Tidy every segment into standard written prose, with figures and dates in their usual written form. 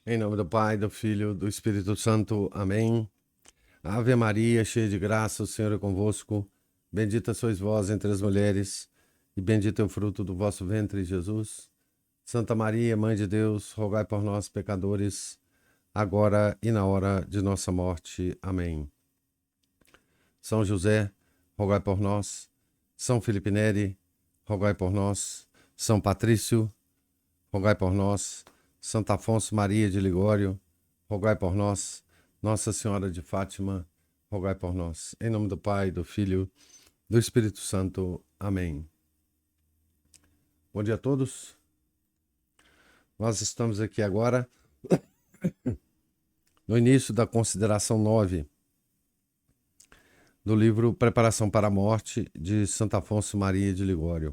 Em nome do Pai, do Filho, do Espírito Santo. Amém. Ave Maria, cheia de graça, o Senhor é convosco. Bendita sois vós entre as mulheres, e bendito é o fruto do vosso ventre, Jesus. Santa Maria, Mãe de Deus, rogai por nós, pecadores, agora e na hora de nossa morte. Amém. São José, rogai por nós. São Felipe Neri, rogai por nós. São Patrício, rogai por nós. Santo Afonso Maria de Ligório, rogai por nós. Nossa Senhora de Fátima, rogai por nós. Em nome do Pai, do Filho, do Espírito Santo. Amém. Bom dia a todos. Nós estamos aqui agora no início da consideração 9 do livro Preparação para a Morte, de Santo Afonso Maria de Ligório.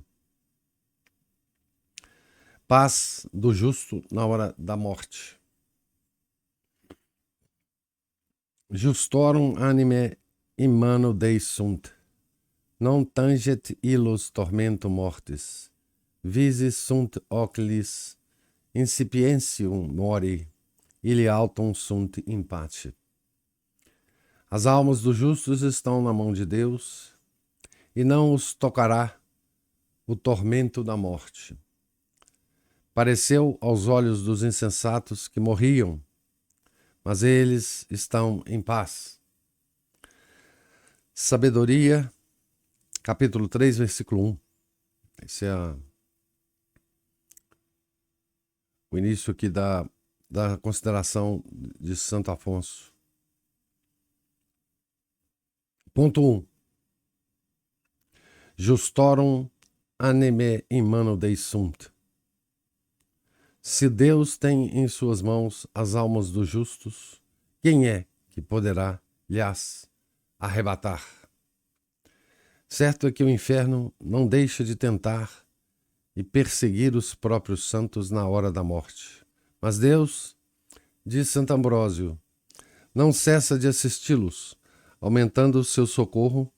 Paz do justo na hora da morte. Justorum anime immano Dei sunt, non tanget illos tormentum mortis, visis sunt oculis incipientium mori, ili autum sunt in pace. As almas dos justos estão na mão de Deus, e não os tocará o tormento da morte. Pareceu aos olhos dos insensatos que morriam, mas eles estão em paz. Sabedoria, capítulo 3, versículo 1. Esse é o início aqui da consideração de Santo Afonso. Ponto 1. Justorum anime immano Dei sunt. Se Deus tem em suas mãos as almas dos justos, quem é que poderá lhes arrebatar? Certo é que o inferno não deixa de tentar e perseguir os próprios santos na hora da morte. Mas Deus, diz Santo Ambrósio, não cessa de assisti-los, aumentando o seu socorro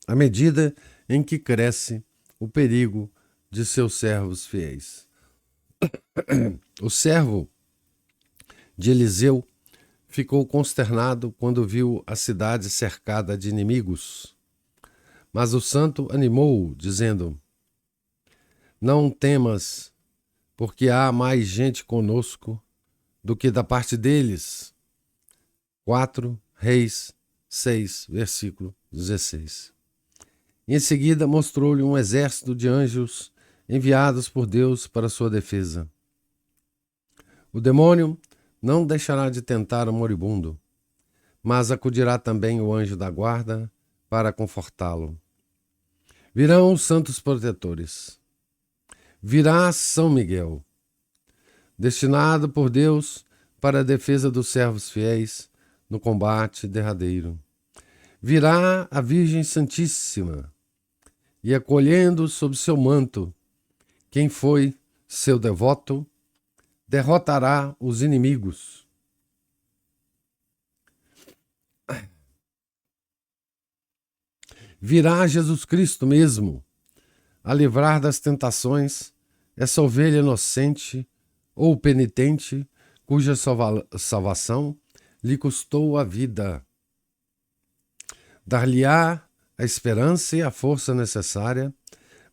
à medida em que cresce o perigo de seus servos fiéis. O servo de Eliseu ficou consternado quando viu a cidade cercada de inimigos. Mas o santo animou-o, dizendo: não temas, porque há mais gente conosco do que da parte deles. 4 Reis 6, versículo 16. Em seguida mostrou-lhe um exército de anjos enviados por Deus para sua defesa. O demônio não deixará de tentar o moribundo, mas acudirá também o anjo da guarda para confortá-lo. Virão os santos protetores. Virá São Miguel, destinado por Deus para a defesa dos servos fiéis no combate derradeiro. Virá a Virgem Santíssima e, acolhendo sob seu manto quem foi seu devoto, derrotará os inimigos. Virá Jesus Cristo mesmo a livrar das tentações essa ovelha inocente ou penitente cuja salvação lhe custou a vida. Dar-lhe-á a esperança e a força necessária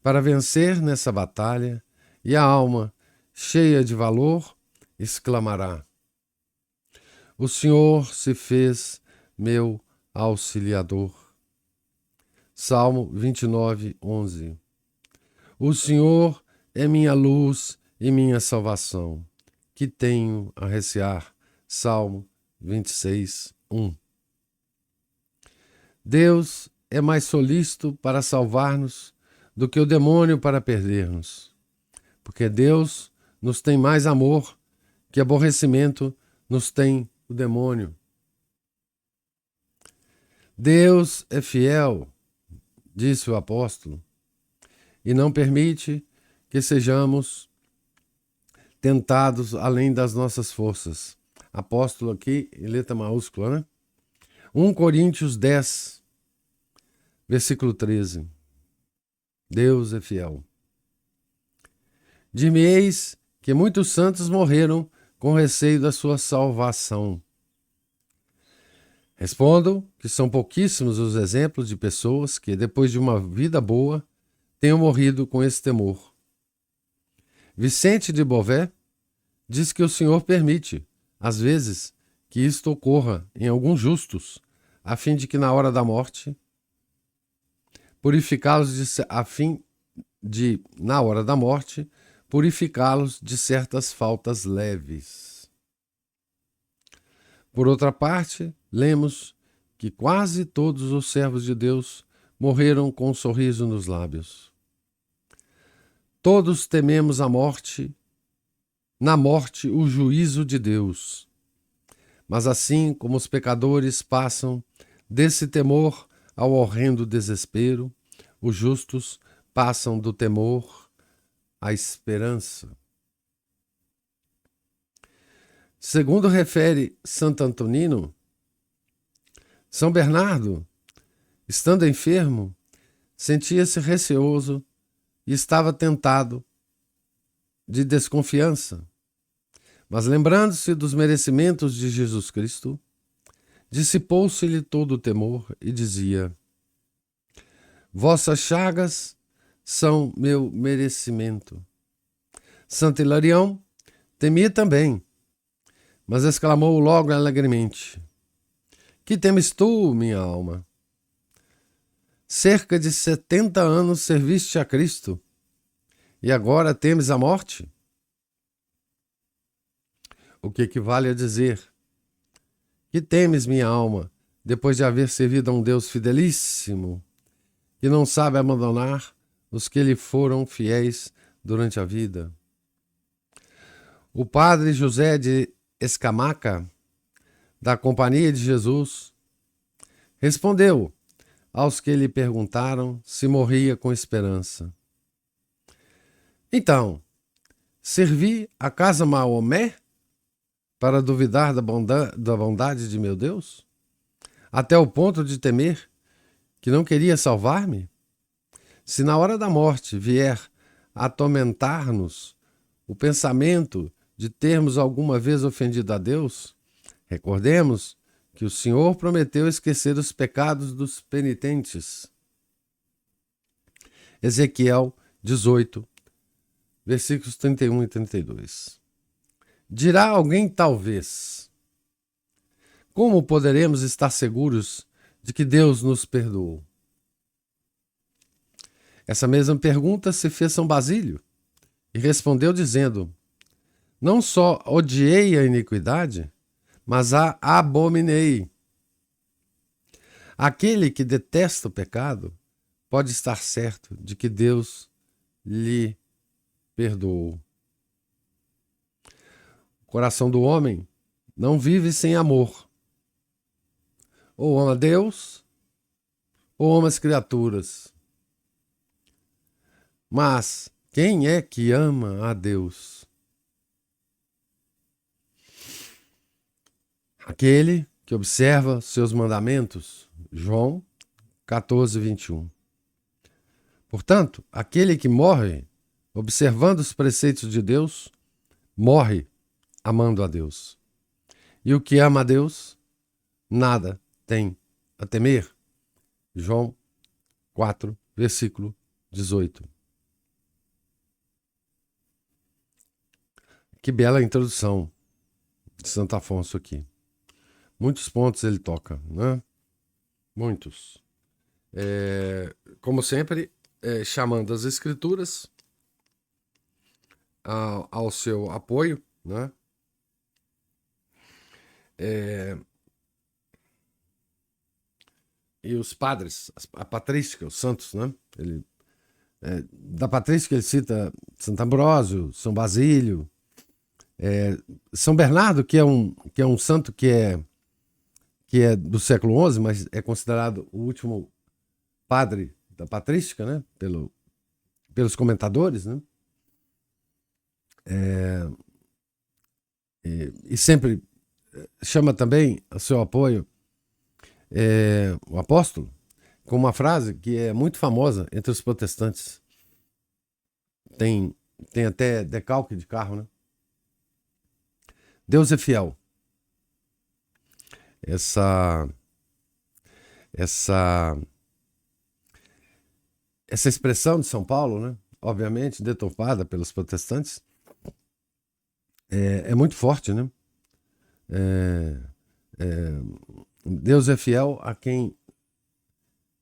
para vencer nessa batalha, e a alma, cheia de valor, exclamará: o Senhor se fez meu auxiliador. Salmo 29, 11. O Senhor é minha luz e minha salvação, que tenho a recear. Salmo 26, 1. Deus é mais solícito para salvar-nos do que o demônio para perder-nos, porque Deus nos tem mais amor que aborrecimento nos tem o demônio. Deus é fiel, disse o apóstolo, e não permite que sejamos tentados além das nossas forças. Apóstolo aqui em letra maiúscula, né? 1 Coríntios 10, versículo 13. Deus é fiel. Dir-me-eis que muitos santos morreram com receio da sua salvação. Respondo que são pouquíssimos os exemplos de pessoas que, depois de uma vida boa, tenham morrido com esse temor. Vicente de Beauvais diz que o Senhor permite, às vezes, que isto ocorra em alguns justos, a fim de que na hora da morte, purificá-los de certas faltas leves. Por outra parte, lemos que quase todos os servos de Deus morreram com um sorriso nos lábios. Todos tememos a morte, na morte o juízo de Deus. Mas assim como os pecadores passam desse temor ao horrendo desespero, os justos passam do temor à esperança. Segundo refere Santo Antonino, São Bernardo, estando enfermo, sentia-se receoso e estava tentado de desconfiança. Mas lembrando-se dos merecimentos de Jesus Cristo, dissipou-se-lhe todo o temor e dizia: vossas chagas são meu merecimento. Santo Hilarião temia também, mas exclamou logo alegremente: que temes tu, minha alma? Cerca de 70 anos serviste a Cristo, e agora temes a morte? O que equivale a dizer: que temes, minha alma, depois de haver servido a um Deus fidelíssimo, que não sabe abandonar os que lhe foram fiéis durante a vida? O padre José de Escamaca, da Companhia de Jesus, respondeu aos que lhe perguntaram se morria com esperança: então, servi a casa Maomé para duvidar da bondade de meu Deus? Até o ponto de temer que não queria salvar-me? Se na hora da morte vier a atormentar-nos o pensamento de termos alguma vez ofendido a Deus, recordemos que o Senhor prometeu esquecer os pecados dos penitentes. Ezequiel 18, versículos 31 e 32. Dirá alguém talvez: como poderemos estar seguros de que Deus nos perdoou? Essa mesma pergunta se fez São Basílio e respondeu dizendo: não só odiei a iniquidade, mas a abominei. Aquele que detesta o pecado pode estar certo de que Deus lhe perdoou. O coração do homem não vive sem amor. Ou ama Deus, ou ama as criaturas. Mas quem é que ama a Deus? Aquele que observa seus mandamentos. João 14, 21. Portanto, aquele que morre observando os preceitos de Deus, morre amando a Deus. E o que ama a Deus, nada tem a temer. João 4, versículo 18. Que bela introdução de Santo Afonso aqui. Muitos pontos ele toca, né? Muitos. Como sempre, chamando as Escrituras ao seu apoio, né? E os padres, a patrística, os santos, né? Da patrística ele cita Santo Ambrósio, São Basílio, São Bernardo, que é um santo que é do século XI, mas é considerado o último padre da patrística, né? Pelos comentadores, né? E sempre chama também a seu apoio o apóstolo com uma frase que é muito famosa entre os protestantes. Tem até decalque de carro, né? Deus é fiel. Essa expressão de São Paulo, né? Obviamente deturpada pelos protestantes, é muito forte, né? Deus é fiel a quem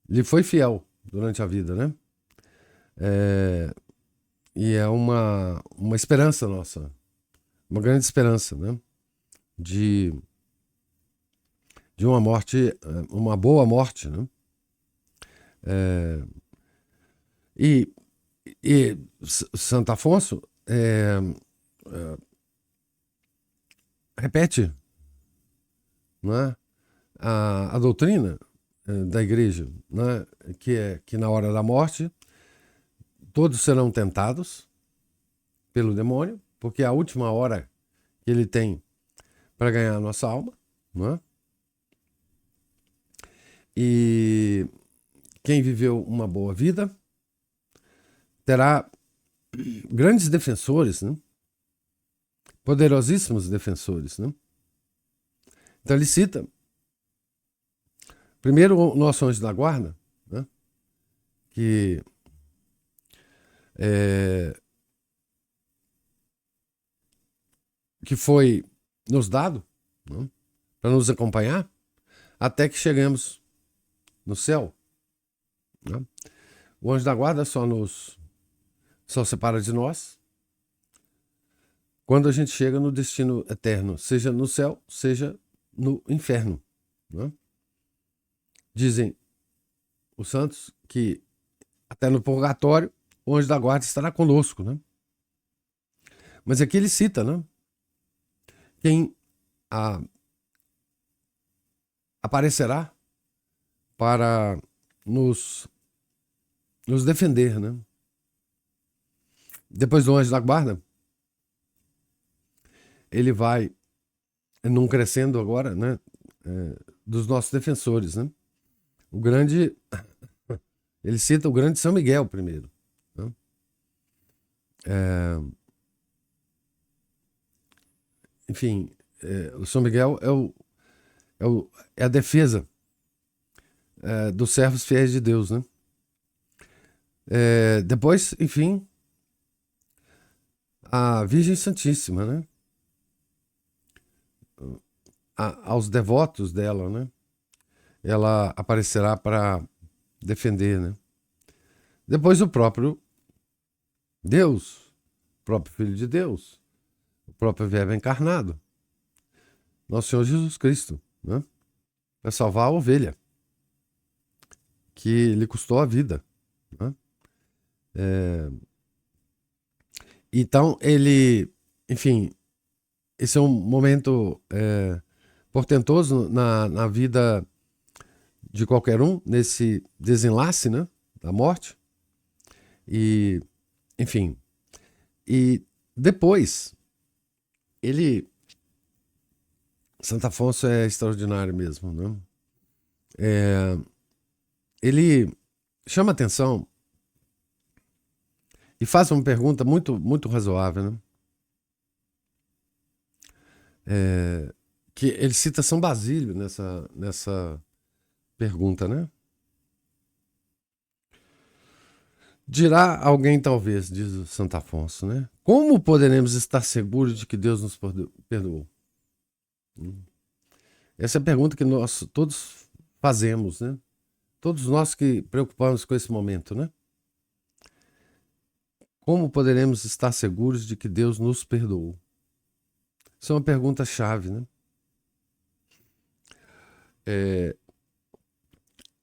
lhe foi fiel durante a vida, né? E é uma esperança nossa, uma grande esperança, né? De uma morte, uma boa morte, né? E Santo Afonso repete, né, a doutrina da igreja, né, que na hora da morte todos serão tentados pelo demônio, porque é a última hora que ele tem para ganhar a nossa alma, né? E quem viveu uma boa vida terá grandes defensores, né? Poderosíssimos defensores, né? Então ele cita primeiro o nosso anjo da guarda, né? Que foi nos dado, né, para nos acompanhar até que chegamos no céu, né? O anjo da guarda só separa de nós quando a gente chega no destino eterno, seja no céu, seja no inferno, né? Dizem os santos que até no purgatório o anjo da guarda estará conosco, né? Mas aqui ele cita, né, quem aparecerá para nos defender, né? Depois do anjo da guarda, ele vai num crescendo agora, né, dos nossos defensores, né? O grande, ele cita o grande São Miguel primeiro, né? Enfim, o São Miguel é a defesa dos servos fiéis de Deus, né? Depois, enfim, a Virgem Santíssima, né? Aos devotos dela, né? Ela aparecerá para defender, né? Depois o próprio Deus, o próprio Filho de Deus, o próprio Verbo encarnado, nosso Senhor Jesus Cristo, né? Para salvar a ovelha que lhe custou a vida, né? Então ele, enfim, esse é um momento portentoso na vida de qualquer um, nesse desenlace, né, da morte. E, enfim, e depois ele, Santo Afonso é extraordinário mesmo, né? Ele chama atenção e faz uma pergunta muito, muito razoável, né? Que ele cita São Basílio nessa pergunta, né? Dirá alguém, talvez, diz o Santo Afonso, né? Como poderemos estar seguros de que Deus nos perdoou? Essa é a pergunta que nós todos fazemos, né? Todos nós que preocupamos com esse momento, né? Como poderemos estar seguros de que Deus nos perdoou? Isso é uma pergunta-chave, né?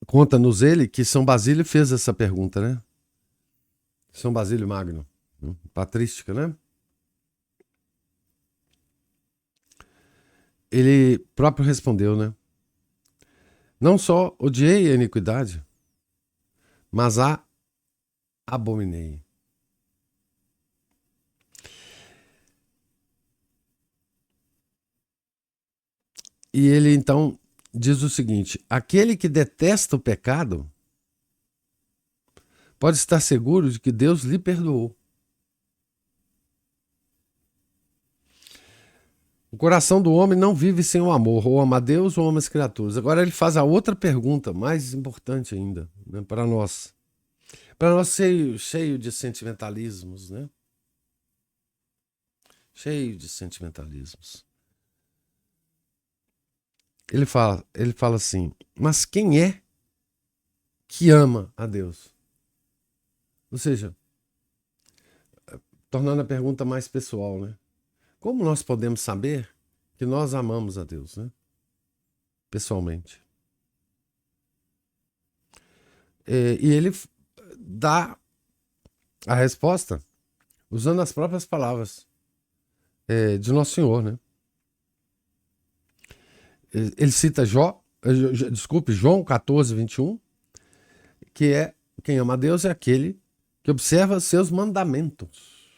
Conta-nos ele que São Basílio fez essa pergunta, né? São Basílio Magno, patrística, né? Ele próprio respondeu, né? Não só odiei a iniquidade, mas a abominei. E ele então diz o seguinte: aquele que detesta o pecado pode estar seguro de que Deus lhe perdoou. O coração do homem não vive sem o amor, ou ama a Deus ou ama as criaturas. Agora ele faz a outra pergunta, mais importante ainda, né, para nós. Para nós cheio de sentimentalismos, né? Cheio de sentimentalismos. Ele fala assim, mas quem é que ama a Deus? Ou seja, tornando a pergunta mais pessoal, né? Como nós podemos saber que nós amamos a Deus, né? Pessoalmente. E ele dá a resposta usando as próprias palavras de Nosso Senhor, né? Ele cita João 14, 21, que é quem ama a Deus é aquele que observa seus mandamentos,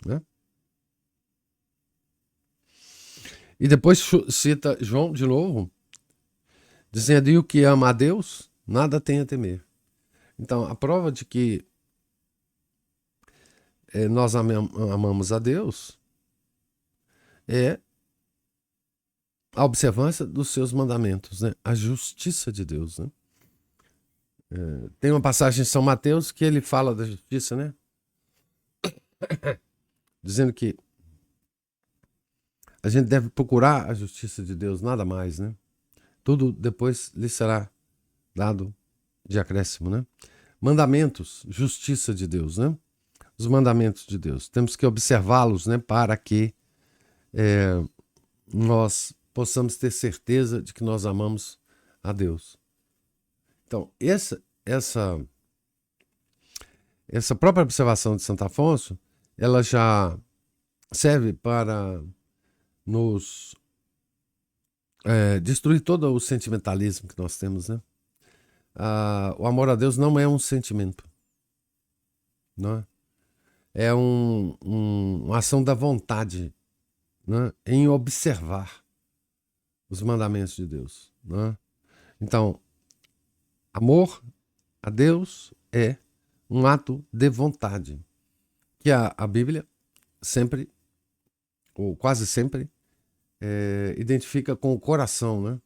né? E depois cita João de novo, dizendo: e o que ama a Deus, nada tem a temer. Então, a prova de que nós amamos a Deus é a observância dos seus mandamentos, né? A justiça de Deus, né? Tem uma passagem em São Mateus que ele fala da justiça, né? Dizendo que a gente deve procurar a justiça de Deus, nada mais, né? Tudo depois lhe será dado de acréscimo, né? Mandamentos, justiça de Deus, né? Os mandamentos de Deus. Temos que observá-los, né? Para que nós possamos ter certeza de que nós amamos a Deus. Então, essa própria observação de Santo Afonso, ela já serve para nos destruir todo o sentimentalismo que nós temos, né? O amor a Deus não é um sentimento, não é? É uma ação da vontade, né? Em observar os mandamentos de Deus, né? Então, amor a Deus é um ato de vontade, que a Bíblia sempre, ou quase sempre, identifica com o coração, né?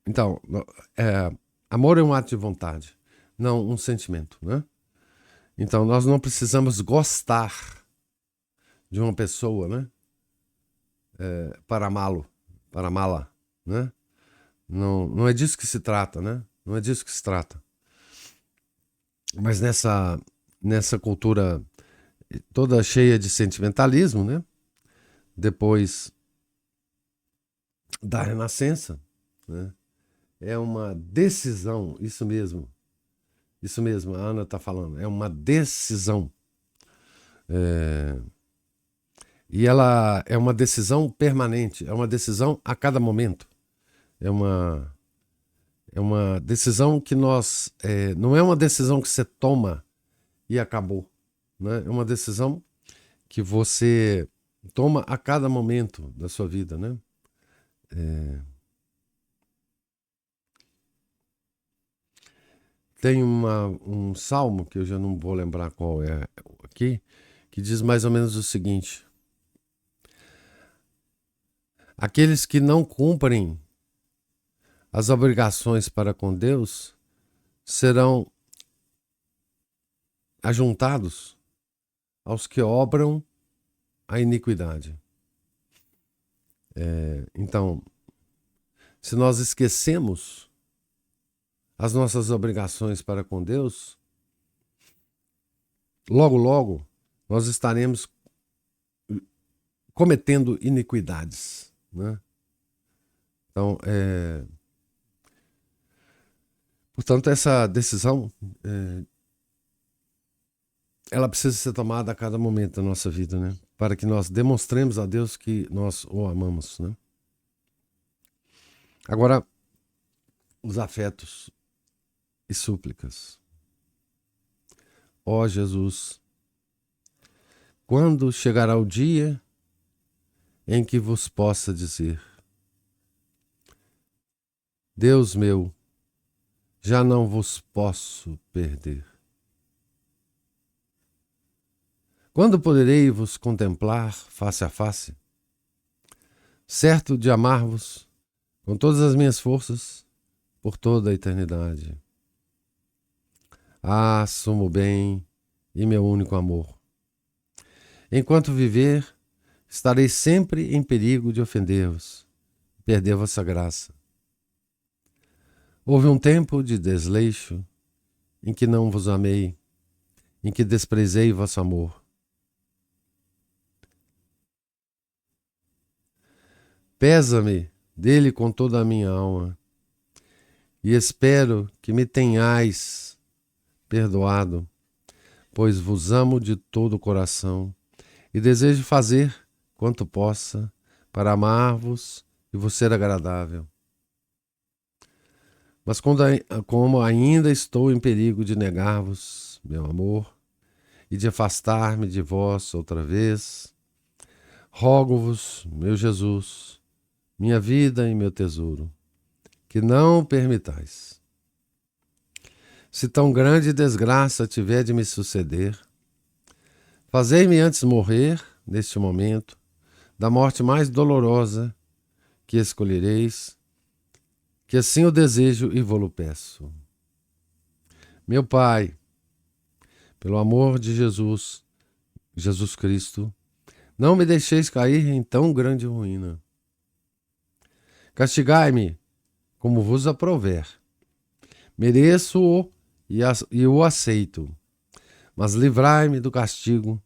Então, amor é um ato de vontade, não um sentimento, né? Então, nós não precisamos gostar de uma pessoa, né? Para amá-lo, para amá-la, né? Não, não é disso que se trata, né? Não é disso que se trata. Mas nessa cultura toda cheia de sentimentalismo, né? Depois da Renascença, né? É uma decisão, isso mesmo, a Ana está falando, é uma decisão. E ela é uma decisão permanente, é uma decisão a cada momento. É uma decisão que nós. Não é uma decisão que você toma e acabou, né? É uma decisão que você toma a cada momento da sua vida, né? Tem um salmo, que eu já não vou lembrar qual é aqui, que diz mais ou menos o seguinte: aqueles que não cumprem as obrigações para com Deus serão ajuntados aos que obram a iniquidade. Então, se nós esquecemos as nossas obrigações para com Deus, logo, logo, nós estaremos cometendo iniquidades, né? Então, portanto, essa decisão, ela precisa ser tomada a cada momento da nossa vida, né? Para que nós demonstremos a Deus que nós o amamos, né? Agora, os afetos e súplicas. Ó Jesus, quando chegará o dia em que vos possa dizer: Deus meu, já não vos posso perder. Quando poderei vos contemplar face a face, certo de amar-vos com todas as minhas forças por toda a eternidade? Ah, sumo bem e meu único amor. Enquanto viver, estarei sempre em perigo de ofender-vos, perder vossa graça. Houve um tempo de desleixo em que não vos amei, em que desprezei vosso amor. Pesa-me dele com toda a minha alma, e espero que me tenhais perdoado, pois vos amo de todo o coração, e desejo fazer quanto possa para amar-vos e vos ser agradável. Mas como ainda estou em perigo de negar-vos meu amor e de afastar-me de vós outra vez, rogo-vos, meu Jesus, minha vida e meu tesouro, que não permitais. Se tão grande desgraça tiver de me suceder, fazei-me antes morrer, neste momento, da morte mais dolorosa que escolhereis, que assim o desejo e vô-lo peço. Meu Pai, pelo amor de Jesus, Jesus Cristo, não me deixeis cair em tão grande ruína. Castigai-me como vos aprouver. Mereço-o e o aceito, mas livrai-me do castigo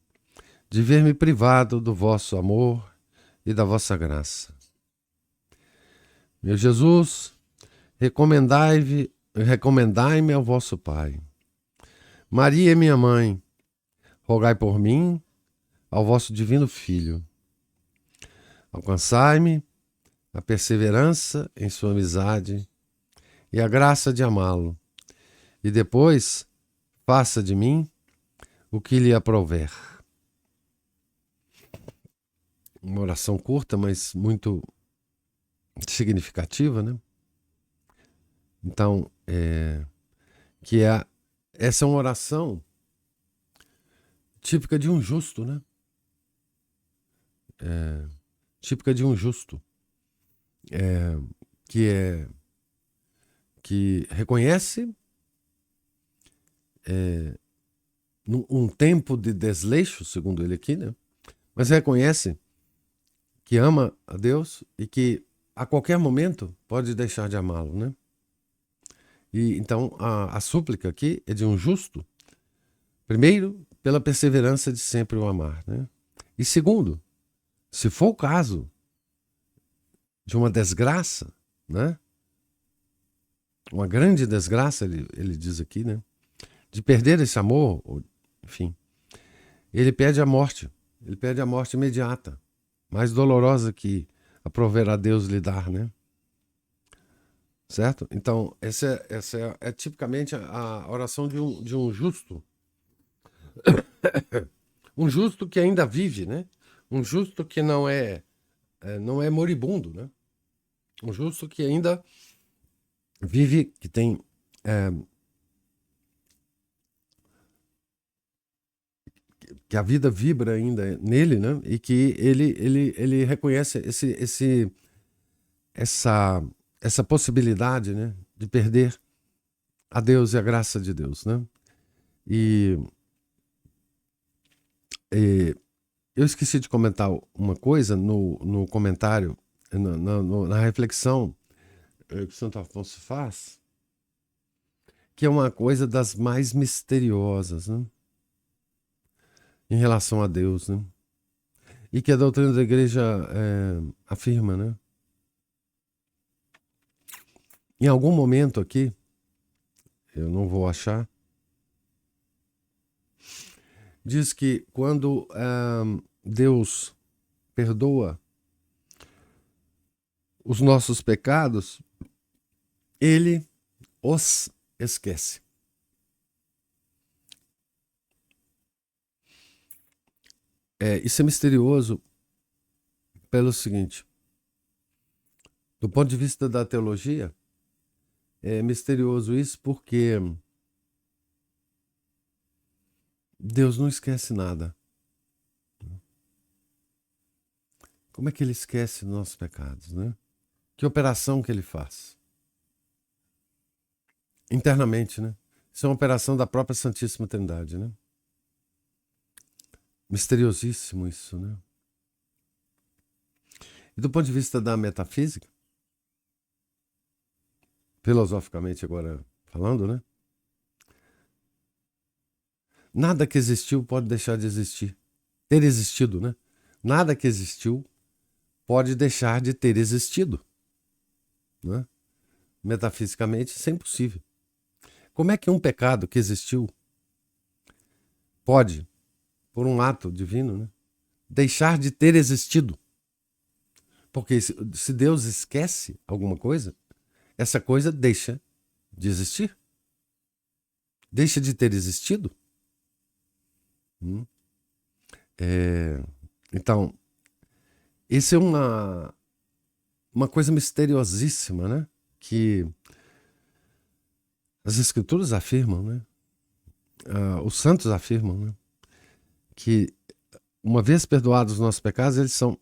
de ver-me privado do vosso amor e da vossa graça. Meu Jesus, recomendai-me ao vosso Pai. Maria, minha mãe, rogai por mim ao vosso divino Filho. Alcançai-me a perseverança em sua amizade e a graça de amá-lo, e depois faça de mim o que lhe aprouver. Uma oração curta, mas muito significativa, né? Então, essa é uma oração típica de um justo, né? Típica de um justo, que reconhece um tempo de desleixo, segundo ele aqui, né? Mas reconhece que ama a Deus e que a qualquer momento pode deixar de amá-lo, né? E então a súplica aqui é de um justo, primeiro, pela perseverança de sempre o amar, né? E segundo, se for o caso de uma desgraça, né? Uma grande desgraça, ele diz aqui, né? De perder esse amor, enfim, ele pede a morte imediata, mais dolorosa que aprouver a Deus lhe dar, né? Certo? Então, essa é tipicamente a oração de um justo. Um justo que ainda vive, né? Um justo que não é moribundo, né? Um justo que ainda vive, que tem que a vida vibra ainda nele, né? E que ele reconhece essa possibilidade, né? De perder a Deus e a graça de Deus, né? E eu esqueci de comentar uma coisa no comentário, na reflexão que Santo Afonso faz, que é uma coisa das mais misteriosas, né? Em relação a Deus, né? E que a doutrina da igreja afirma, né? Em algum momento aqui, eu não vou achar, diz que quando Deus perdoa os nossos pecados, ele os esquece. Isso é misterioso pelo seguinte: do ponto de vista da teologia, é misterioso isso porque Deus não esquece nada. Como é que ele esquece dos nossos pecados, né? Que operação que ele faz? Internamente, né? Isso é uma operação da própria Santíssima Trindade, né? Misteriosíssimo isso, né? E do ponto de vista da metafísica, filosoficamente agora falando, né? Nada que existiu pode deixar de existir. Ter existido, né? Nada que existiu pode deixar de ter existido, né? Metafisicamente, isso é impossível. Como é que um pecado que existiu pode, por um ato divino, né, deixar de ter existido? Porque se Deus esquece alguma coisa, essa coisa deixa de existir. Deixa de ter existido. Então, isso é uma coisa misteriosíssima, né? Que as escrituras afirmam, né? Os santos afirmam, né? Que uma vez perdoados os nossos pecados, eles são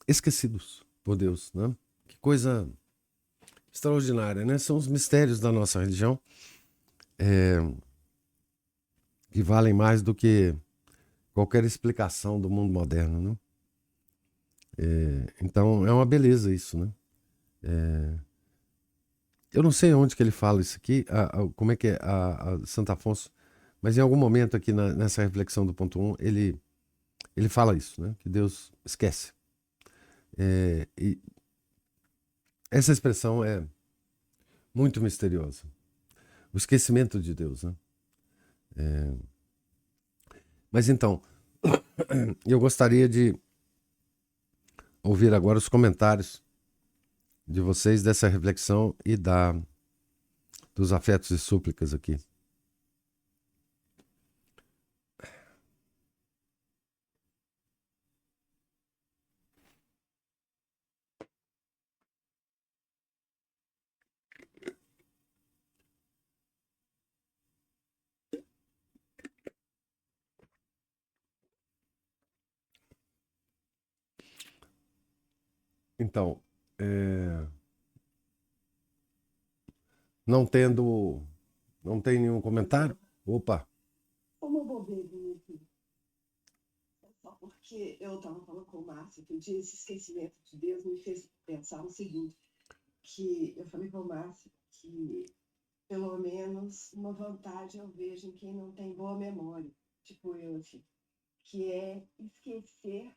esquecidos por Deus, né? Que coisa extraordinária, né? São os mistérios da nossa religião que valem mais do que qualquer explicação do mundo moderno, né? Então é uma beleza isso, né? Eu não sei onde que ele fala isso aqui, como é que é a Santo Afonso, mas em algum momento aqui nessa reflexão do ponto 1, ele fala isso, né? Que Deus esquece. E essa expressão é muito misteriosa. O esquecimento de Deus, né? Mas então, eu gostaria de ouvir agora os comentários de vocês dessa reflexão e dos afetos e súplicas aqui. Então, não tem nenhum comentário? Opa! Uma bobeirinha aqui. É só porque eu estava falando com o Márcio que esse esquecimento de Deus me fez pensar no seguinte, que eu falei com o Márcio que pelo menos uma vantagem eu vejo em quem não tem boa memória, tipo eu, assim, que é esquecer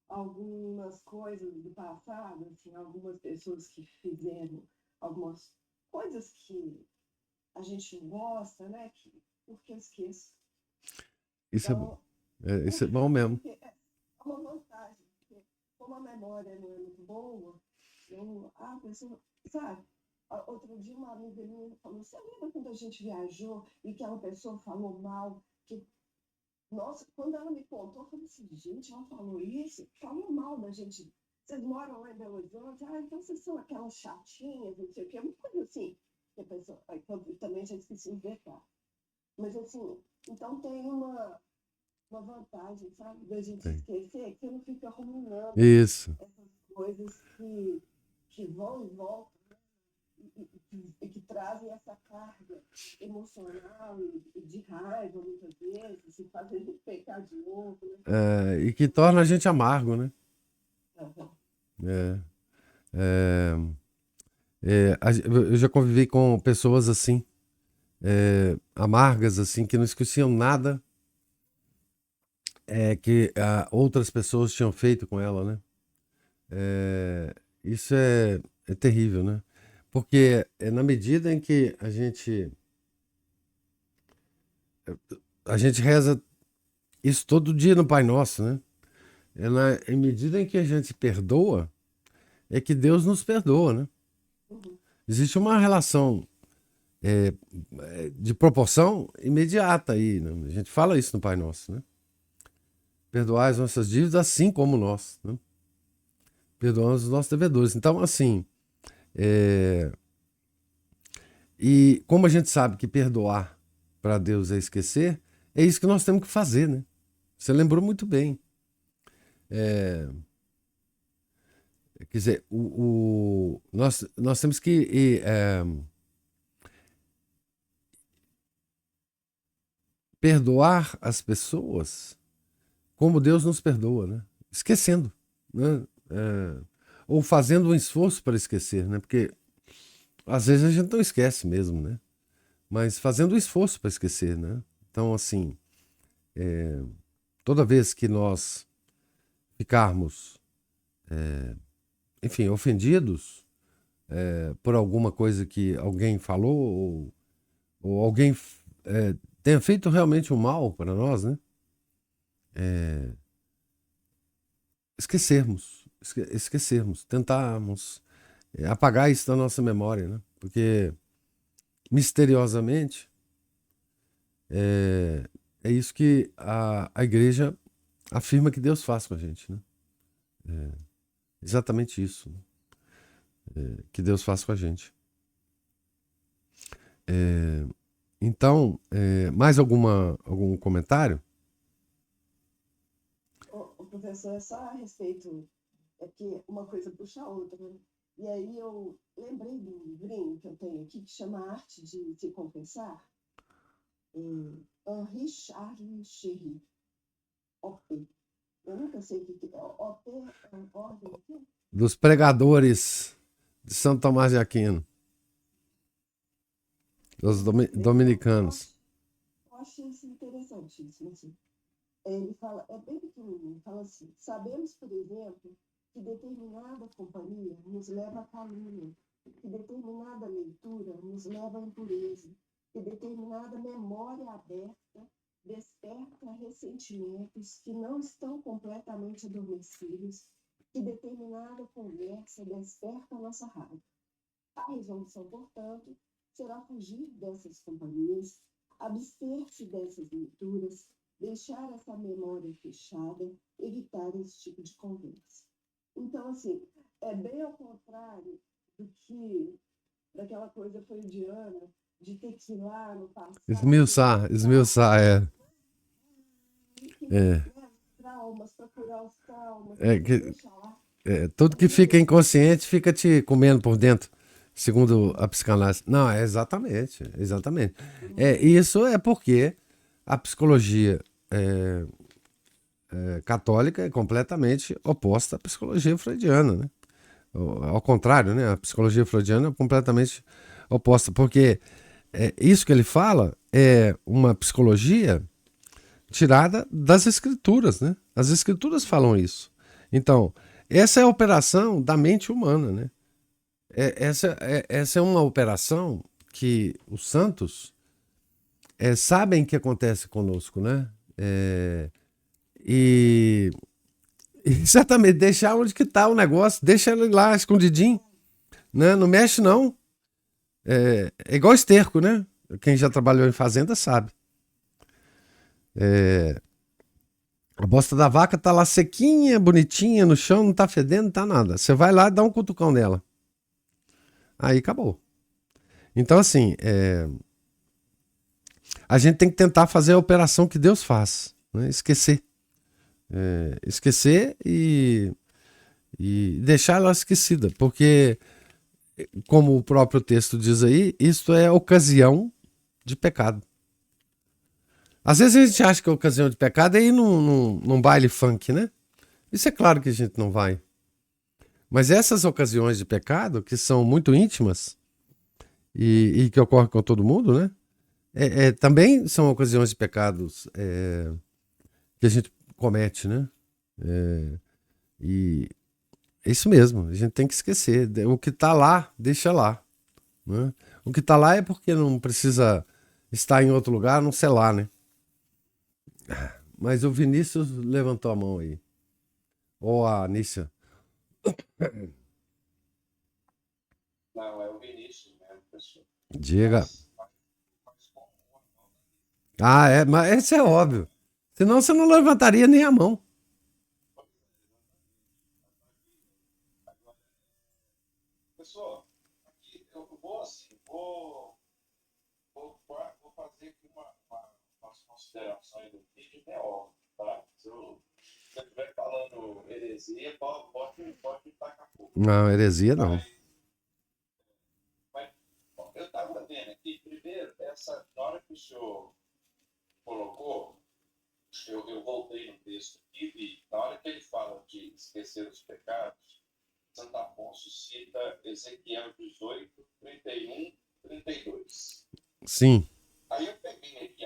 algumas coisas do passado, assim, algumas pessoas que fizeram algumas coisas que a gente não gosta, né? Porque eu esqueço. Isso é bom. Isso é bom mesmo. É uma vantagem, porque como a memória não é muito boa, a pessoa, sabe? Outro dia uma amiga minha falou, você lembra quando a gente viajou e que uma pessoa falou mal, nossa, quando ela me contou, eu falei assim, gente, ela falou isso, falou mal da gente. Vocês moram lá em Belo Horizonte? Então vocês são aquelas chatinhas, não sei o quê, uma coisa assim. Que a pessoa, eu também já esqueci de detalhe. Mas assim, então tem uma vantagem, sabe? Da gente esquecer, que você não fica ruminando Isso. essas coisas que vão e voltam, né? E que trazem essa carga emocional e de raiva, muitas vezes, e fazer a gente pecar de novo, né? E que torna a gente amargo, né? Uhum. É, é, eu já convivi com pessoas assim, amargas, assim, que não esqueciam nada que outras pessoas tinham feito com ela, né? Isso é terrível, né? Porque na medida em que a gente reza isso todo dia no Pai Nosso, né? Em medida em que a gente perdoa, é que Deus nos perdoa, né? Uhum. Existe uma relação de proporção imediata aí, né? A gente fala isso no Pai Nosso, né? Perdoar as nossas dívidas assim como nós, né? Perdoamos os nossos devedores. Então, assim, e como a gente sabe que perdoar para Deus é esquecer, é isso que nós temos que fazer, né? Você lembrou muito bem. Quer dizer, nós temos que perdoar as pessoas como Deus nos perdoa, né? Esquecendo, né? Ou fazendo um esforço para esquecer, né? Porque às vezes a gente não esquece mesmo, né? Mas fazendo um esforço para esquecer, né? Então, assim, toda vez que nós ficarmos, enfim, ofendidos por alguma coisa que alguém falou ou alguém tenha feito realmente um mal para nós, né? Esquecermos, tentarmos apagar isso da nossa memória, né? Porque misteriosamente é isso que a igreja afirma que Deus faz com a gente, né? Exatamente isso, né? Que Deus faz com a gente. Então, mais algum comentário? O professor, é só a respeito, é porque uma coisa puxa a outra, né? E aí eu lembrei de um livrinho que eu tenho aqui que chama Arte de Se Confessar, Henri Charles Chéry, OP. Eu nunca sei o que é. OP é ordem o quê? Dos pregadores de São Tomás de Aquino, dos dominicanos. Eu achei isso interessantíssimo, assim. Ele fala, é bem pequenininho, fala assim: sabemos, por exemplo, que determinada companhia nos leva à calúnia, que determinada leitura nos leva à impureza, que determinada memória aberta desperta ressentimentos que não estão completamente adormecidos, que determinada conversa desperta a nossa raiva. A resolução, portanto, será fugir dessas companhias, abster-se dessas leituras, deixar essa memória fechada, evitar esse tipo de conversa. Então, assim, é bem ao contrário do que daquela coisa freudiana de ter que ir lá no passado, Esmiuçar, né, é, traumas, para curar os traumas, é, não, que, deixa lá. tudo que fica inconsciente fica te comendo por dentro, segundo a psicanálise. Não, exatamente. Isso é porque a psicologia católica é completamente oposta à psicologia freudiana, né? Ao contrário, né? A psicologia freudiana é completamente oposta, porque isso que ele fala é uma psicologia tirada das escrituras, né? As escrituras falam isso. Então, essa é a operação da mente humana, né? Essa é uma operação que os santos sabem que acontece conosco, né? E exatamente, deixar onde que está o negócio, deixa ele lá escondidinho, né? Não mexe não. É igual esterco, né? Quem já trabalhou em fazenda sabe. A bosta da vaca tá lá sequinha, bonitinha no chão, não tá fedendo, não tá nada. Você vai lá e dá um cutucão nela. Aí acabou. Então, assim, a gente tem que tentar fazer a operação que Deus faz, né? Esquecer. Esquecer e deixar ela esquecida. Porque, como o próprio texto diz aí, isto é ocasião de pecado. Às vezes a gente acha que a ocasião de pecado é ir num baile funk, né? Isso é claro que a gente não vai. Mas essas ocasiões de pecado, que são muito íntimas e que ocorrem com todo mundo, né? Também são ocasiões de pecados que a gente comete, né? E é isso mesmo, a gente tem que esquecer. O que tá lá, deixa lá. Né? O que tá lá é porque não precisa estar em outro lugar, não sei lá, né? Mas o Vinícius levantou a mão aí. Ou a Nícia. Não, é o Vinícius mesmo, pessoal. Diga. Mas como Mas isso é óbvio. Senão você não levantaria nem a mão. pessoal, aqui eu vou assim, vou fazer aqui umas considerações do vídeo, é óbvio, tá? Se eu estiver falando heresia, pode tacar fogo. Não, heresia não. Mas bom, eu estava vendo aqui, primeiro, na hora que o senhor colocou, eu voltei no texto aqui e na hora que ele fala de esquecer os pecados, Santo Afonso cita Ezequiel 18, 31, 32. Sim. Aí eu peguei aqui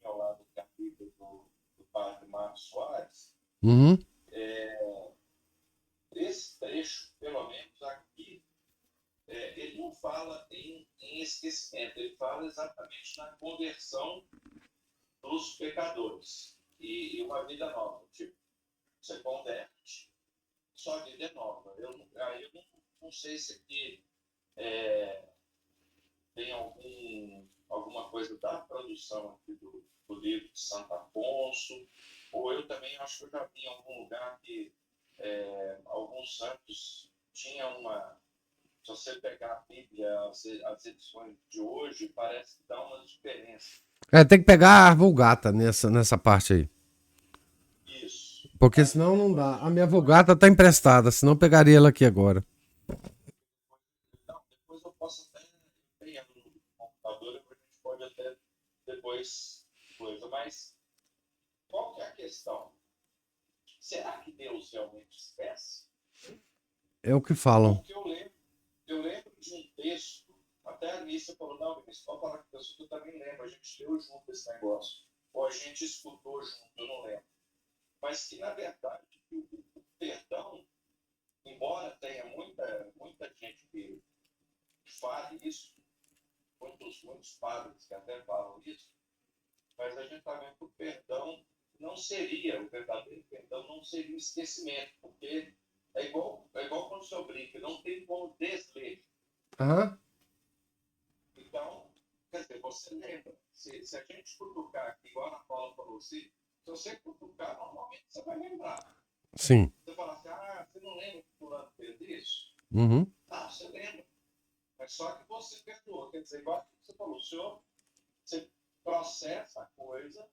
ao lado do capítulo do padre Marcos Soares, Uhum. esse trecho, pelo menos aqui, ele não fala em esquecimento, ele fala exatamente na conversão dos pecadores e uma vida nova. Tipo, você converte, sua vida é nova. Aí eu não sei se aqui tem alguma coisa da produção aqui do livro de Santo Afonso, ou eu também acho que eu já vi em algum lugar que alguns santos tinham uma. Se você pegar a Bíblia, as edições de hoje, parece que dá uma diferença. Tem que pegar a Vulgata nessa parte aí. Isso. Porque senão não dá. A minha Vulgata tá emprestada, senão eu pegaria ela aqui agora. Então, depois eu posso até ter no computador, a gente pode até depois coisa. Mas qual que é a questão? Será que Deus realmente esquece? É o que falam. Porque eu lembro de um texto, até a Alice falou, não, Vinícius, pode falar com pessoa que eu também lembro, a gente leu junto esse negócio, ou a gente escutou junto, eu não lembro. Mas que, na verdade, o perdão, embora tenha muita gente que fale isso, muitos padres que até falam isso, mas a gente está vendo que o perdão não seria, o verdadeiro perdão não seria o esquecimento, porque é igual quando o senhor brinca, não tem como desler. Aham. Então, quer dizer, você lembra. Se a gente cutucar aqui, igual a Paula falou, se você cutucar, normalmente você vai lembrar. Sim. Você fala assim, você não lembra que o fulano fez isso? Uhum. Não, você lembra. Mas só que você perdoou. Quer dizer, igual que você falou, o senhor, você processa a coisa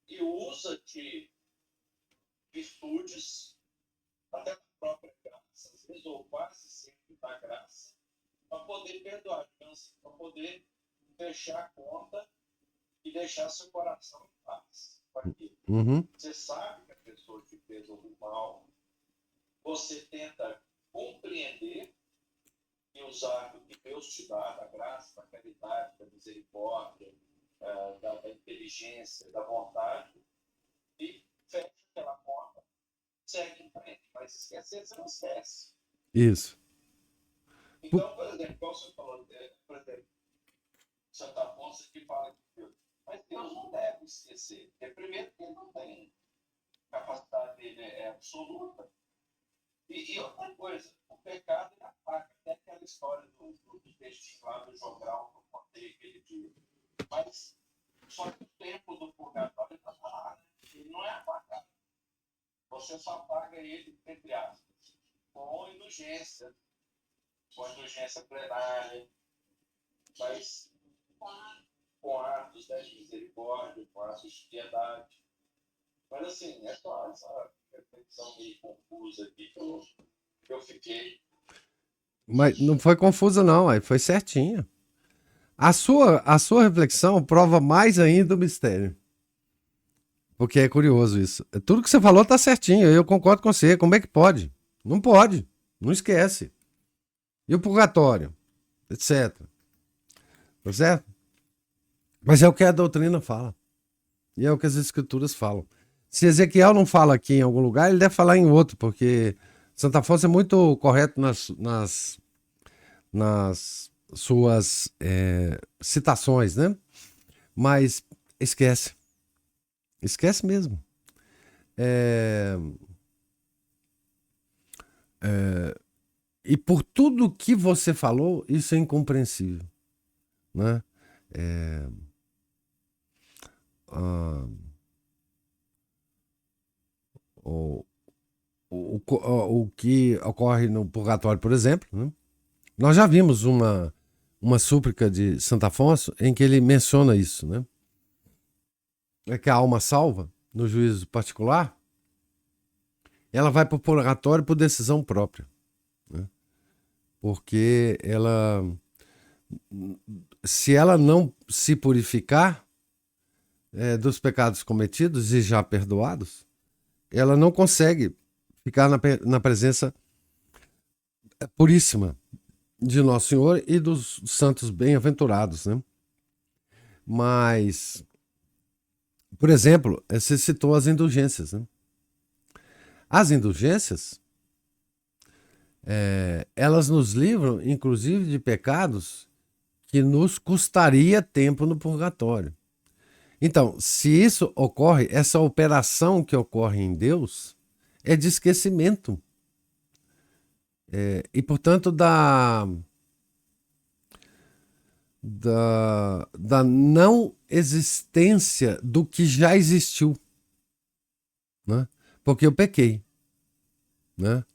e usa de virtudes, até da própria graça, às vezes, ou quase sempre da graça, para poder perdoar, para poder fechar a conta e deixar seu coração em paz. Uhum. Você sabe que a pessoa te fez algum mal, você tenta compreender e usar o que Deus te dá, da graça, da caridade, da misericórdia, da inteligência, da vontade, e fecha aquela conta, segue em frente. Mas esquecer, você não esquece. Isso. Então, por exemplo, igual você falou, por exemplo, Santo Afonso aqui fala que Deus. Mas Deus não deve esquecer. Porque, primeiro, que ele não tem capacidade dele absoluta. E outra coisa, o pecado ele apaga. Até aquela história do textinho lá do Jogral que eu contei aquele dia. Mas só que o tempo do purgatório está lá, né? Ele não é apagado. Você só apaga ele, entre aspas, com indulgência plenária, mas com atos de misericórdia, com atos de piedade. Mas assim, é só essa reflexão meio confusa aqui que eu fiquei. Mas não foi confusa, não, aí foi certinha. A sua reflexão prova mais ainda o mistério. Porque é curioso isso. Tudo que você falou tá certinho, eu concordo com você. Como é que pode? Não pode. Não esquece. E o purgatório, etc. Tá certo? Mas é o que a doutrina fala. E é o que as escrituras falam. Se Ezequiel não fala aqui em algum lugar, ele deve falar em outro, porque Santo Afonso é muito correto nas suas citações, né? Mas esquece. Esquece mesmo. E por tudo que você falou, isso é incompreensível, né? O que ocorre no purgatório, por exemplo, né? Nós já vimos uma súplica de Santo Afonso em que ele menciona isso, né? É que a alma salva, no juízo particular, ela vai para o purgatório por decisão própria, né? porque se ela não se purificar dos pecados cometidos e já perdoados, ela não consegue ficar na presença puríssima de Nosso Senhor e dos santos bem-aventurados, né? Mas, por exemplo, você citou as indulgências, né? As indulgências, elas nos livram, inclusive, de pecados que nos custaria tempo no purgatório. Então, se isso ocorre, essa operação que ocorre em Deus é de esquecimento. E, portanto, da não existência do que já existiu, né? Porque eu pequei, né?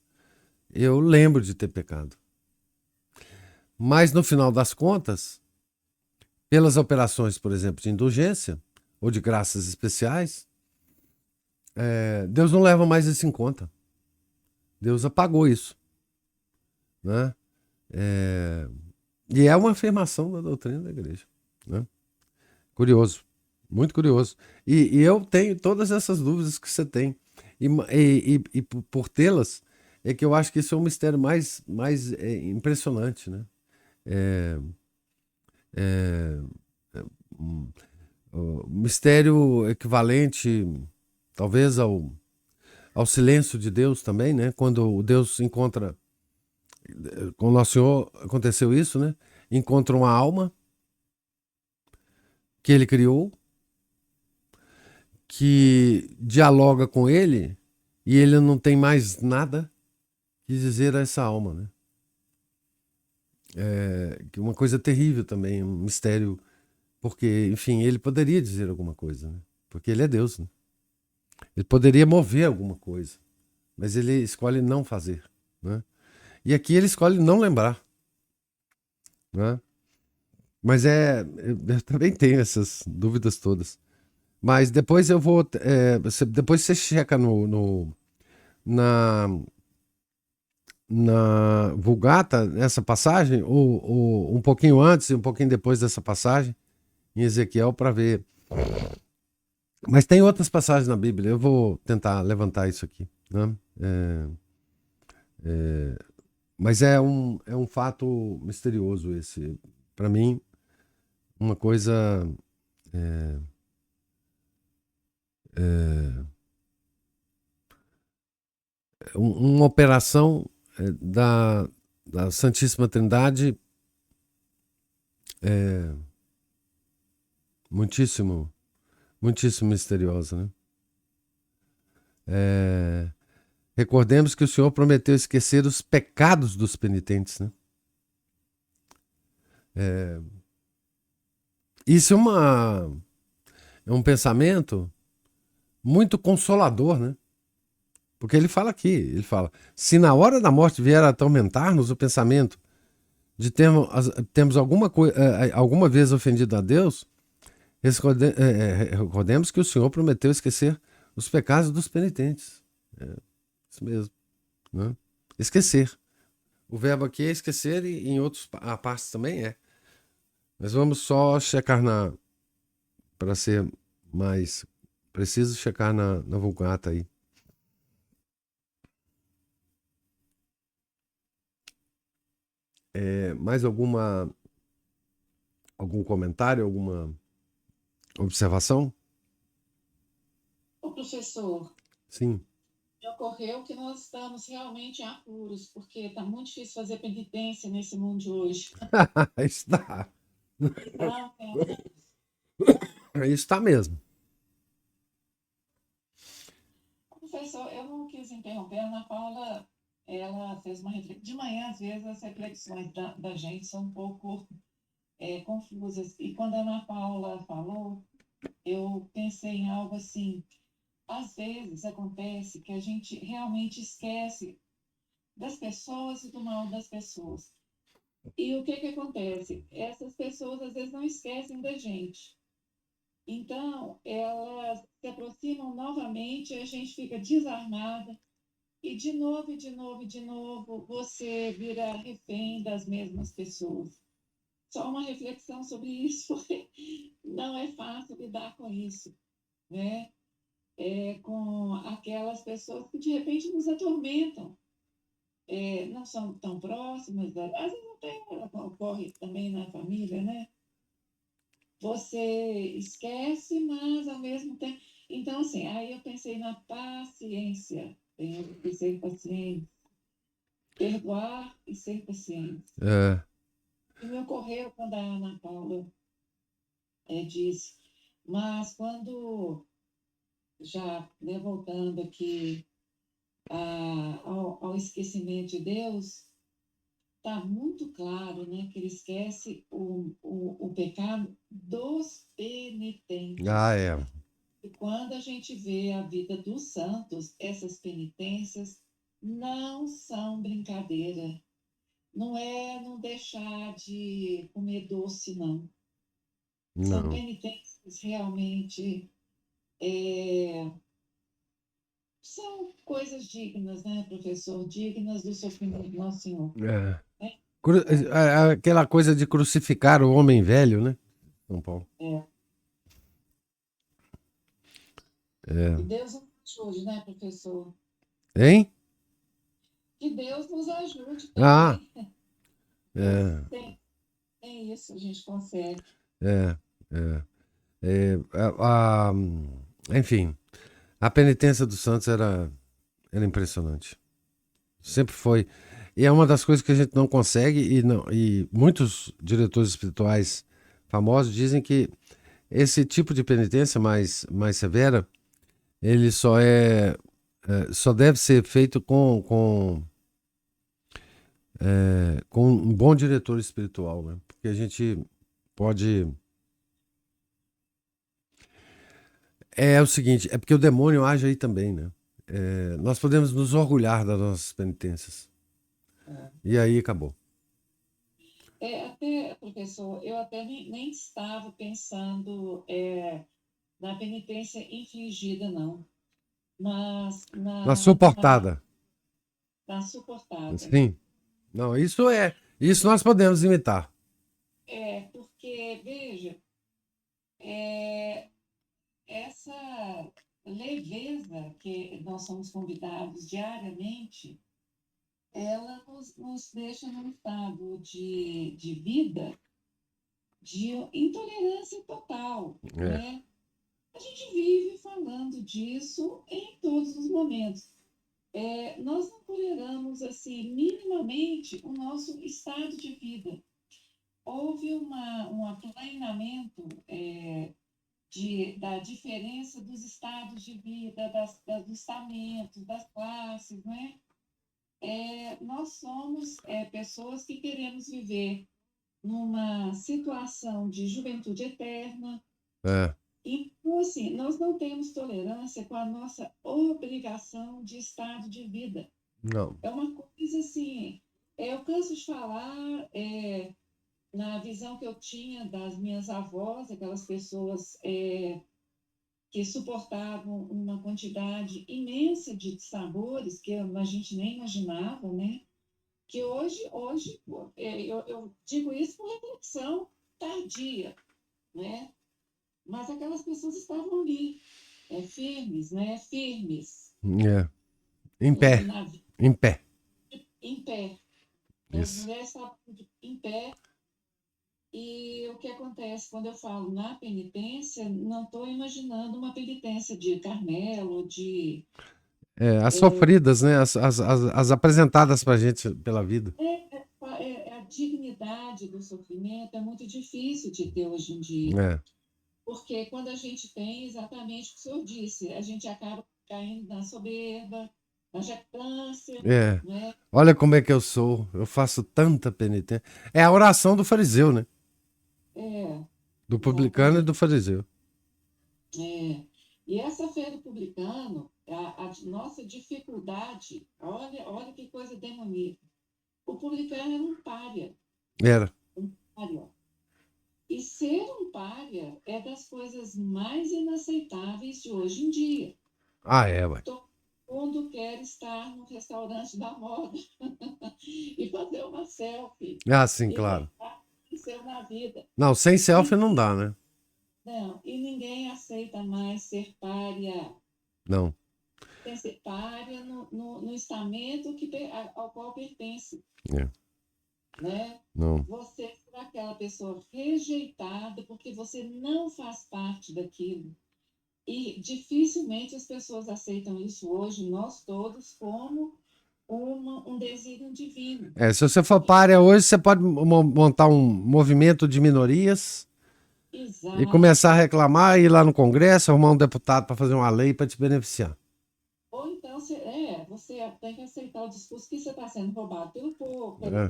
Eu lembro de ter pecado. Mas, no final das contas, pelas operações, por exemplo, de indulgência ou de graças especiais, Deus não leva mais isso em conta. Deus apagou isso, né? E é uma afirmação da doutrina da igreja, né? Curioso, muito curioso. E eu tenho todas essas dúvidas que você tem. E por tê-las, é que eu acho que isso é um mistério mais impressionante, né? Um mistério equivalente, talvez, ao silêncio de Deus também, né? Quando o Deus encontra, com o Nosso Senhor aconteceu isso, né? Encontra uma alma que ele criou, que dialoga com ele e ele não tem mais nada que dizer a essa alma, né? Que uma coisa terrível também, um mistério, porque, enfim, ele poderia dizer alguma coisa, né? Porque ele é Deus, né? Ele poderia mover alguma coisa, mas ele escolhe não fazer, né? E aqui ele escolhe não lembrar, né? Mas eu também tenho essas dúvidas todas. Mas depois eu vou, depois você checa na, na Vulgata, essa passagem, ou um pouquinho antes e um pouquinho depois dessa passagem, em Ezequiel, para ver. Mas tem outras passagens na Bíblia, eu vou tentar levantar isso aqui, né? Mas é um fato misterioso esse. Para mim, uma coisa. Uma operação da Santíssima Trindade muitíssimo, muitíssimo misteriosa, né? Recordemos que o Senhor prometeu esquecer os pecados dos penitentes, né? Isso é um pensamento muito consolador, né? Porque ele fala aqui, ele fala, se na hora da morte vier a atormentar-nos o pensamento de termos alguma vez ofendido a Deus, recordemos que o Senhor prometeu esquecer os pecados dos penitentes. Isso mesmo, né? Esquecer. O verbo aqui é esquecer e em outras partes também é. Mas vamos só checar para ser mais preciso, checar na Vulgata aí. Mais algum comentário, alguma observação? O professor, Sim. me ocorreu que nós estamos realmente em apuros, porque está muito difícil fazer penitência nesse mundo de hoje. Está. Então, Está mesmo. professor, eu não quis interromper, a Ana Paula, ela fez uma reflexão. De manhã, às vezes, as reflexões da gente são um pouco confusas. E quando a Ana Paula falou, eu pensei em algo assim. Às vezes acontece que a gente realmente esquece das pessoas e do mal das pessoas. E o que acontece? Essas pessoas às vezes não esquecem da gente. Então, elas se aproximam novamente, a gente fica desarmada E de novo, e de novo, e de novo, você vira refém das mesmas pessoas. Só uma reflexão sobre isso, porque não é fácil lidar com isso, né? Com aquelas pessoas que de repente nos atormentam, não são tão próximas, às vezes até ocorre também na família, né? Você esquece, mas ao mesmo tempo. Então, assim, aí eu pensei na paciência, tenho que ser paciente, perdoar e ser paciente. É, E me ocorreu quando a Ana Paula disse, mas quando, já né, voltando aqui ao esquecimento de Deus, está muito claro, né, que ele esquece o pecado dos ah, penitentes. é. E quando a gente vê a vida dos santos, essas penitências não são brincadeira. Não é não deixar de comer doce, não. São Não. penitências realmente, é, são coisas dignas, né, professor? Dignas do sofrimento do nosso Senhor. É. Né? Aquela coisa de crucificar o homem velho, né? São Paulo. Que Deus nos ajude, né, professor? Hein? Que Deus nos ajude Ah, também. é, Tem isso, a gente consegue. é, é. Enfim, a penitência dos santos era impressionante. Sempre foi. E é uma das coisas que a gente não consegue, e muitos diretores espirituais famosos dizem que esse tipo de penitência mais severa, ele só deve ser feito com um bom diretor espiritual, né? Porque a gente pode. É o seguinte, é porque o demônio age aí também, né? Nós podemos nos orgulhar das nossas penitências. E aí acabou. Até, professor, eu até nem estava pensando na penitência infligida, não, mas Na suportada. na suportada. Sim. Não, isso nós podemos imitar. Porque, veja, é, essa leveza que nós somos convidados diariamente, ela nos deixa num estado de vida de intolerância total, É. né? A gente vive falando disso em todos os momentos. Nós não toleramos, assim, minimamente o nosso estado de vida. Houve um aplainamento da diferença dos estados de vida, dos estamentos, das classes, né? Nós somos pessoas que queremos viver numa situação de juventude eterna. É. Então, assim, nós não temos tolerância com a nossa obrigação de estado de vida. Não. É uma coisa assim, eu canso de falar na visão que eu tinha das minhas avós, aquelas pessoas que suportavam uma quantidade imensa de sabores que a gente nem imaginava, né? Que hoje eu digo isso por reflexão tardia, né? Mas aquelas pessoas estavam ali, firmes, né? Firmes É. Em pé. na vida, Em pé. em pé. As Isso. mulheres estavam em pé. E o que acontece quando eu falo na penitência, não estou imaginando uma penitência de Carmelo, As sofridas, né? As apresentadas pra gente pela vida. a dignidade do sofrimento é muito difícil de ter hoje em dia. É. Porque quando a gente tem exatamente o que o senhor disse, a gente acaba caindo na soberba, na jactância, É. né? Olha como é que eu sou. Eu faço tanta penitência. É a oração do fariseu, né? É, Do publicano e exatamente. do fariseu. E essa fé do publicano, a nossa dificuldade, olha que coisa demoníaca. O publicano era um pária, Era. pária. E ser um pária é das coisas mais inaceitáveis de hoje em dia. Ah, é, ué. Todo mundo quer estar no restaurante da moda e fazer uma selfie Ah, sim, e claro. pensar em seu na vida. Não, sem selfie não dá, né? Não, e ninguém aceita mais ser pária. Não. Tem que ser pária no estamento ao qual pertence, É, né? não. Você será aquela pessoa rejeitada porque você não faz parte daquilo. E dificilmente as pessoas aceitam isso hoje, nós todos, como um desígnio divino. Se você for párea hoje, você pode montar um movimento de minorias e começar a Exato. reclamar, ir lá no Congresso, arrumar um deputado para fazer uma lei para te beneficiar. Ou então você tem que aceitar o discurso que você está sendo roubado pelo povo, É,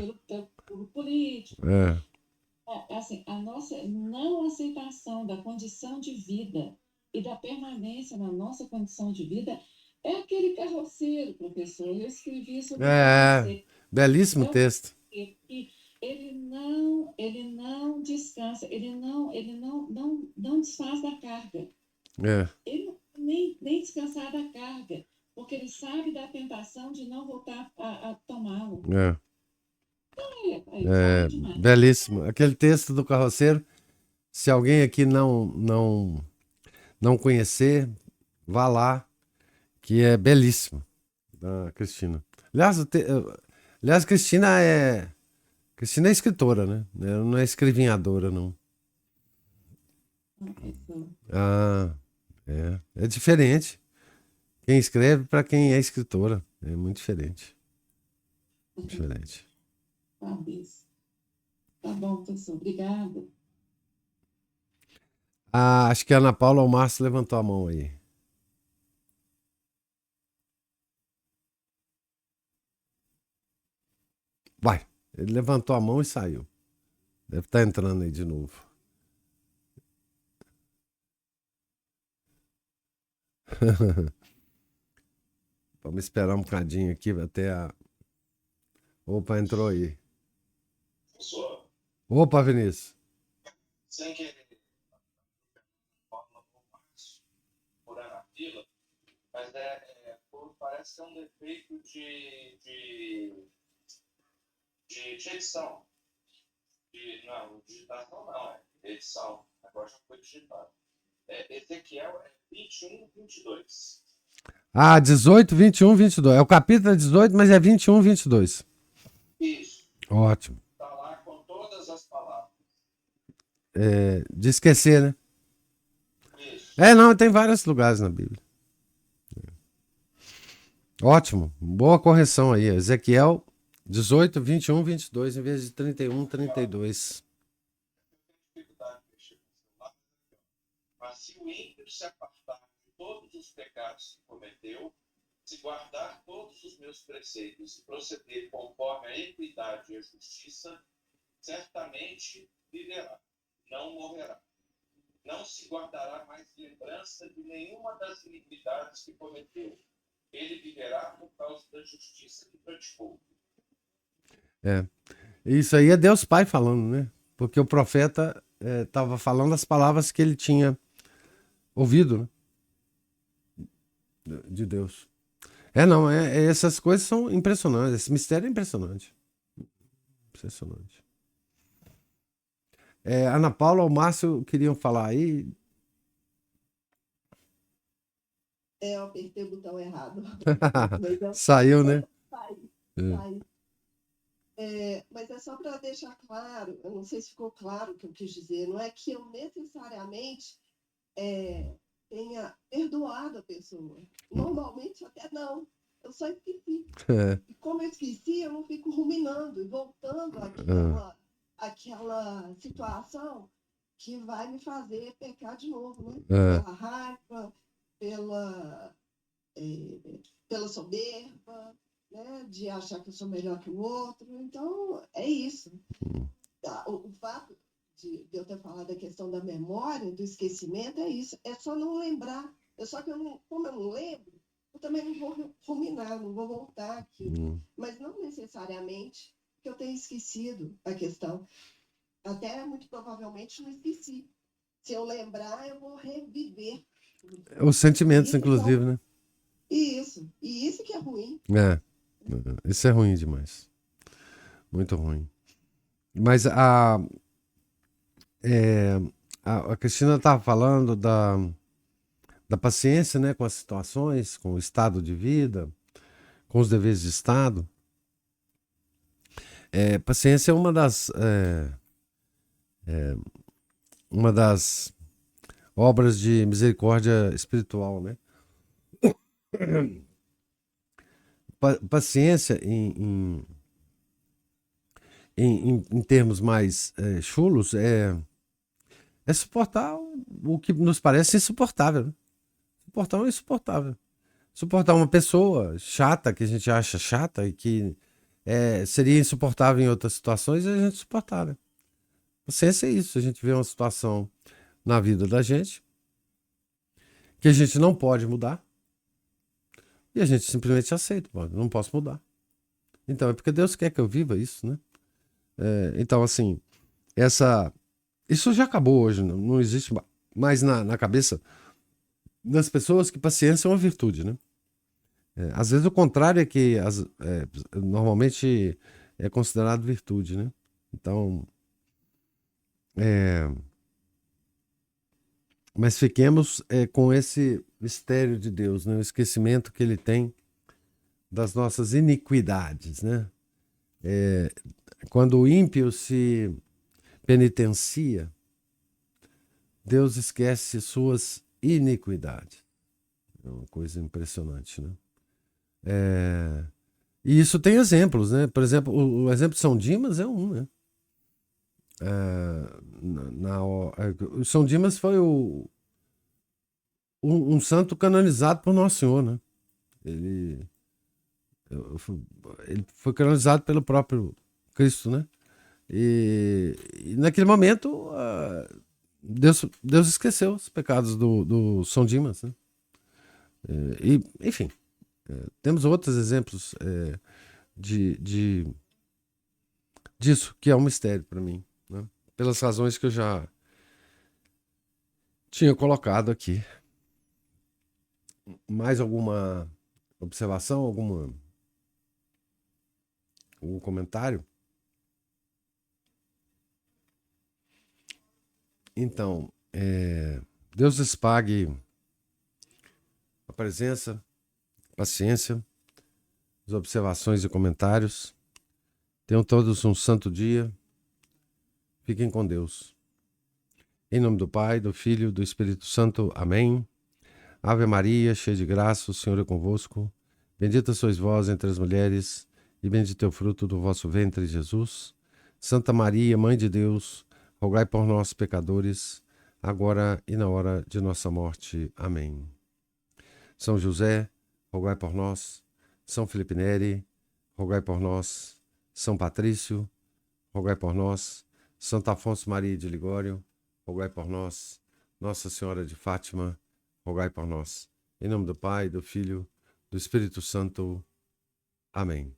pelo político. é, Assim, a nossa não aceitação da condição de vida e da permanência na nossa condição de vida é aquele carroceiro, professor. Eu escrevi sobre o carroceiro. belíssimo É o texto. carroceiro que ele não descansa, ele não desfaz da carga. É, Ele não nem descansar da carga, porque ele sabe da tentação de não voltar a tomá-lo. é, Eu falo demais. belíssimo. Aquele texto do carroceiro, se alguém aqui não conhecer, vá lá, que é belíssimo, da Cristina. Aliás, Cristina é escritora, né? Ela não é escrevinhadora, não. Professor. Ah, é diferente. Quem escreve para quem é escritora. É muito diferente. Diferente. Cabeça. Tá bom, professor. Obrigada. Ah, acho que a Ana Paula ou o Márcio levantou a mão aí. Vai. Ele levantou a mão e saiu. Deve estar entrando aí de novo. Vamos esperar um bocadinho aqui até a. Opa, entrou aí. Professor, Opa, Vinícius. sem querer, furar na fila, mas parece que é um defeito de edição. Não, digitação não, é edição. Agora já foi digitado. Ezequiel é 21, 22. Ah, 18, 21, 22. É o capítulo 18, mas é 21, 22. Isso. Ótimo. Está lá com todas as palavras. De esquecer, né? Isso. Não, tem vários lugares na Bíblia. Ótimo. Boa correção aí. Ezequiel 18, 21, 22, em vez de 31, 32. Mas se o ímpio se apartar de todos os pecados que cometeu, se guardar todos os meus preceitos e proceder conforme a equidade e a justiça, certamente viverá, não morrerá. Não se guardará mais lembrança de nenhuma das iniquidades que cometeu. Ele viverá por causa da justiça que praticou. Isso aí é Deus Pai falando, né? Porque o profeta estava falando as palavras que ele tinha ouvido, né? De Deus. Não, essas coisas são impressionantes. Esse mistério é impressionante. Impressionante. Ana Paula ou Márcio queriam falar aí? Eu apertei o botão errado. Mas eu Saiu, né? saí. É. Mas é só para deixar claro, eu não sei se ficou claro o que eu quis dizer, não é que eu necessariamente tenha perdoado a pessoa. Normalmente até não, eu só esqueci. E como eu esqueci, eu não fico ruminando e voltando àquela situação que vai me fazer pecar de novo, né? Pela raiva, pela soberba, né? De achar que eu sou melhor que o outro. Então, é isso. O fato de eu ter falado da questão da memória, do esquecimento, é isso. É só não lembrar. Só que como eu não lembro, eu também não vou ruminar, não vou voltar aqui. Mas não necessariamente que eu tenha esquecido a questão. Até, muito provavelmente, não esqueci. Se eu lembrar, eu vou reviver. Os sentimentos, Isso inclusive, né? E isso que é ruim. Isso é ruim demais. Muito ruim. Mas a Cristina estava falando da paciência, né, com as situações, com o estado de vida, com os deveres de Estado. Paciência é uma das obras de misericórdia espiritual, né? Paciência, em termos mais chulos, é suportar o que nos parece insuportável. Né? Suportar o insuportável. Suportar uma pessoa chata, que a gente acha chata e que seria insuportável em outras situações, a gente suportar. Né? Paciência é isso. A gente vê uma situação na vida da gente que a gente não pode mudar e a gente simplesmente aceita. Não posso mudar. Então, é porque Deus quer que eu viva isso, né? Então, assim, isso já acabou hoje. Não existe mais na cabeça das pessoas que paciência é uma virtude, né? Às vezes o contrário é que normalmente é considerado virtude, né? Então, mas fiquemos com esse mistério de Deus, né? O esquecimento que ele tem das nossas iniquidades, né? Quando o ímpio se penitencia, Deus esquece suas iniquidades. É uma coisa impressionante, né? E isso tem exemplos, né? Por exemplo, o exemplo de São Dimas é um, né? O São Dimas foi um santo canonizado por Nosso Senhor, né? Ele foi canonizado pelo próprio Cristo, né? E naquele momento Deus esqueceu os pecados do São Dimas, né? Enfim, temos outros exemplos disso, que é um mistério para mim, né? Pelas razões que eu já tinha colocado aqui. Mais alguma observação, algum comentário? Então, Deus lhes pague a presença, a paciência, as observações e comentários. Tenham todos um santo dia. Fiquem com Deus. Em nome do Pai, do Filho e do Espírito Santo. Amém. Ave Maria, cheia de graça, o Senhor é convosco. Bendita sois vós entre as mulheres, e bendito é o fruto do vosso ventre, Jesus. Santa Maria, Mãe de Deus, rogai por nós, pecadores, agora e na hora de nossa morte. Amém. São José, rogai por nós. São Felipe Neri, rogai por nós. São Patrício, rogai por nós. Santo Afonso Maria de Ligório, rogai por nós. Nossa Senhora de Fátima, rogai por nós. Em nome do Pai, do Filho, do Espírito Santo. Amém.